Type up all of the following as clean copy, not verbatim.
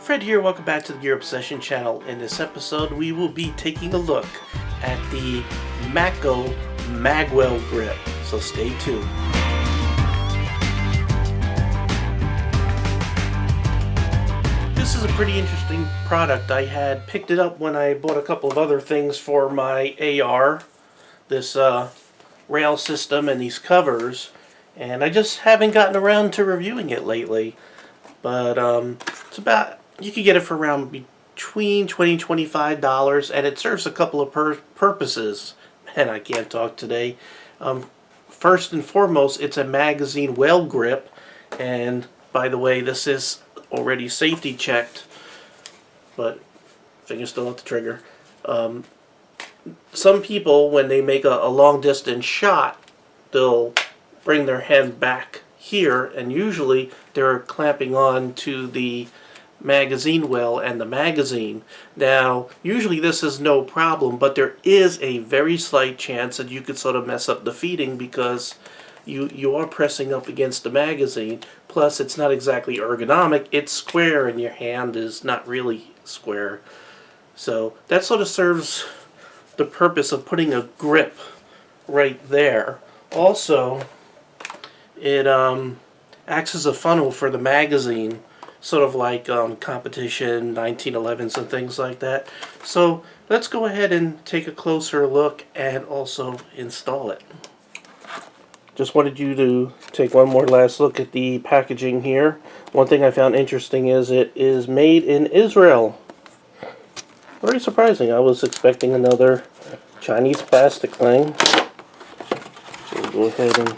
Fred here, welcome back to the Gear Obsession channel. In this episode, we will be taking a look at the Mako Magwell grip, so stay tuned. This is a pretty interesting product. I had picked it up when I bought a couple of other things for my AR, this rail system and these covers, and I just haven't gotten around to reviewing it lately. But it's about, you could get it for around between $20 and $25, and it serves a couple of purposes. Man, I can't talk today. First and foremost, it's a magazine well grip, and by the way, this is already safety checked, but finger still at the trigger. Some people, when they make a long distance shot, they'll bring their hand back here, and usually they're clamping on to the magazine well and the magazine. Now, usually this is no problem, but there is a very slight chance that you could sort of mess up the feeding because you are pressing up against the magazine. Plus, it's not exactly ergonomic. It's square and your hand is not really square. So that sort of serves the purpose of putting a grip right there. Also, it acts as a funnel for the magazine, sort of like competition 1911s and things like that. So let's go ahead and take a closer look and also install it. Just wanted you to take one more last look at the packaging here. One thing I found interesting is it is made in Israel. Very surprising. I was expecting another Chinese plastic thing. So we'll go ahead and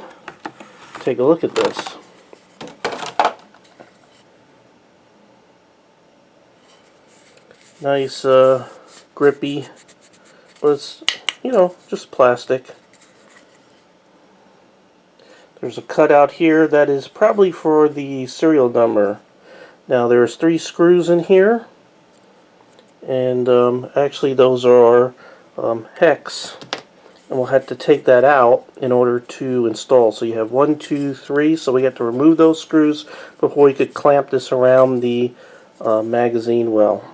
take a look at this. Nice grippy, but it's, just plastic. There's a cutout here that is probably for the serial number. Now there's 3 screws in here, and actually those are hex, and we'll have to take that out in order to install. So you have 1, 2, 3, so we have to remove those screws before we could clamp this around the magazine well.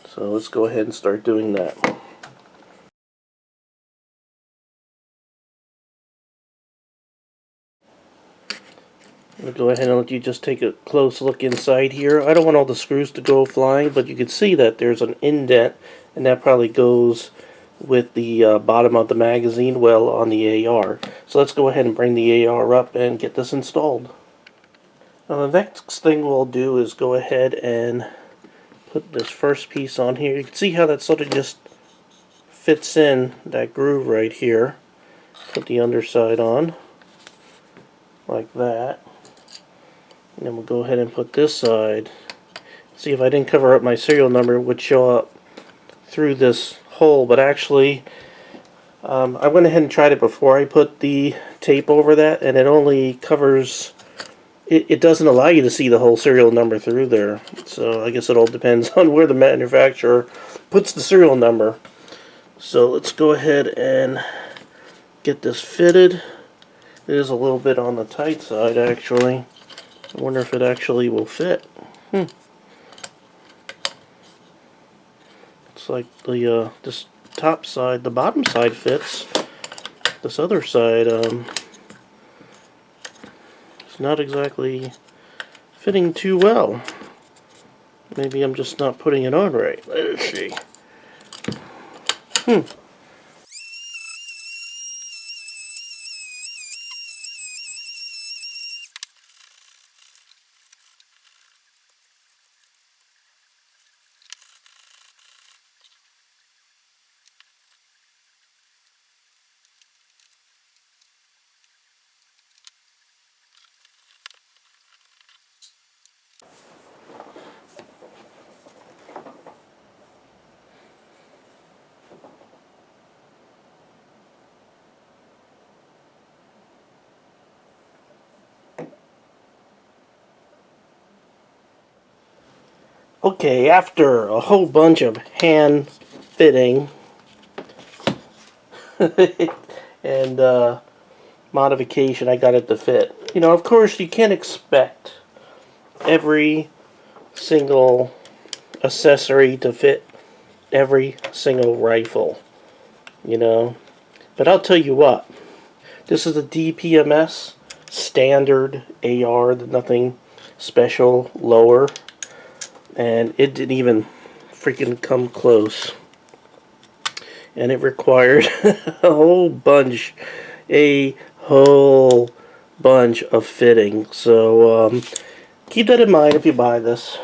So let's go ahead and start doing that. I'm going to go ahead and let you just take a close look inside here. I don't want all the screws to go flying, but you can see that there's an indent, and that probably goes with the bottom of the magazine well on the AR. So let's go ahead and bring the AR up and get this installed. Now the next thing we'll do is go ahead and put this first piece on here. You can see how that sort of just fits in that groove right here. Put the underside on like that. And then we'll go ahead and put this side. See, if I didn't cover up my serial number, it would show up through this hole, but actually I went ahead and tried it before I put the tape over that, and it only covers, it doesn't allow you to see the whole serial number through there. So I guess it all depends on where the manufacturer puts the serial number. So let's go ahead and get this fitted. It is a little bit on the tight side, actually. I wonder if it actually will fit. It's like the this top side, the bottom side fits. This other side it's not exactly fitting too well. Maybe I'm just not putting it on right. Let's see. Okay, after a whole bunch of hand fitting and modification, I got it to fit. Of course, you can't expect every single accessory to fit every single rifle, you know. But I'll tell you what, this is a DPMS standard AR, nothing special, lower, and it didn't even freaking come close. And it required a whole bunch of fitting. So keep that in mind if you buy this.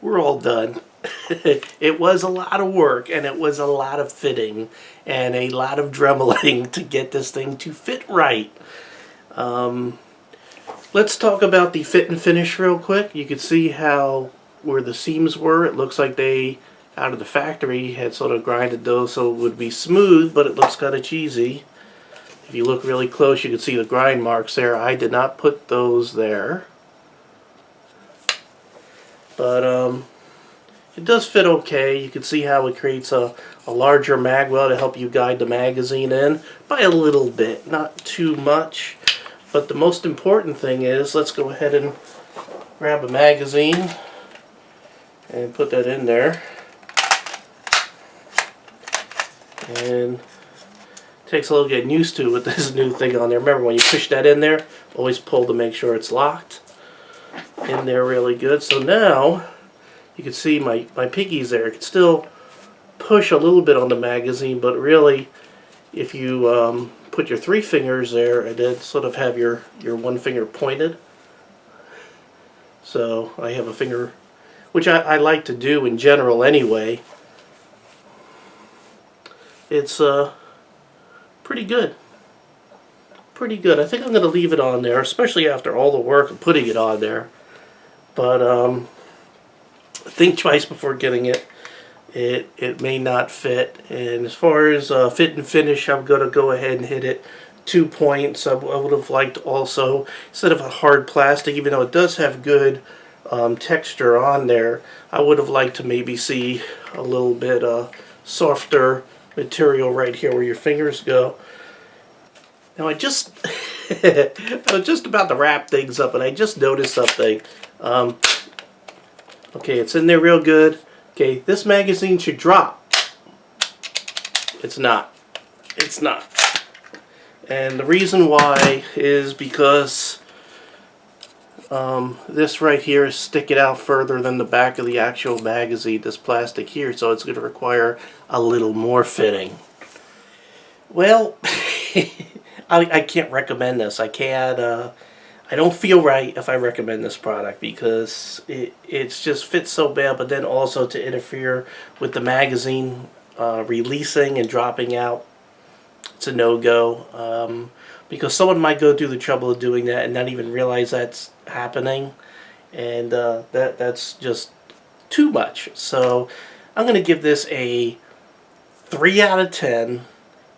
We're all done. It was a lot of work, and it was a lot of fitting and a lot of dremeling to get this thing to fit right. Let's talk about the fit and finish real quick. You can see how where the seams were. It looks like they, out of the factory, had sort of grinded those so it would be smooth, but it looks kind of cheesy. If you look really close, you can see the grind marks there. I did not put those there. But it does fit okay. You can see how it creates a larger magwell to help you guide the magazine in by a little bit, not too much. But the most important thing is, let's go ahead and grab a magazine and put that in there. And it takes a little getting used to with this new thing on there. Remember, when you push that in there, always pull to make sure it's locked in there really good. So now you can see my pinkies there. It can still push a little bit on the magazine, but really, if you put your 3 fingers there and then sort of have your 1 finger pointed. So I have a finger, which I like to do in general anyway. It's pretty good. Pretty good. I think I'm going to leave it on there, especially after all the work of putting it on there. But think twice before getting it. It may not fit. And as far as fit and finish, I'm going to go ahead and hit it 2 points. I would have liked also, instead of a hard plastic, even though it does have good texture on there, I would have liked to maybe see a little bit softer material right here where your fingers go. Now I was just about to wrap things up, and I just noticed something. Okay, it's in there real good. Okay, this magazine should drop. It's not. It's not. And the reason why is because this right here is sticking out further than the back of the actual magazine, this plastic here, so it's going to require a little more fitting. Well, I can't recommend this. I can't. I don't feel right if I recommend this product because it's just fits so bad, but then also to interfere with the magazine releasing and dropping out, it's a no-go. Because someone might go through the trouble of doing that and not even realize that's happening, and that's just too much. So I'm going to give this a 3 out of 10,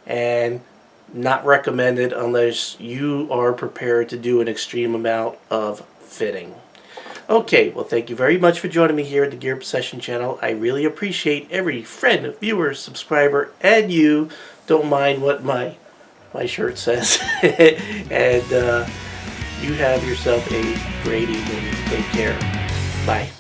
and not recommended unless you are prepared to do an extreme amount of fitting. Okay, well, thank you very much for joining me here at the Gear Obsession channel. I really appreciate every friend, viewer, subscriber, and you. Don't mind what my shirt says. And you have yourself a great evening. Take care. Bye.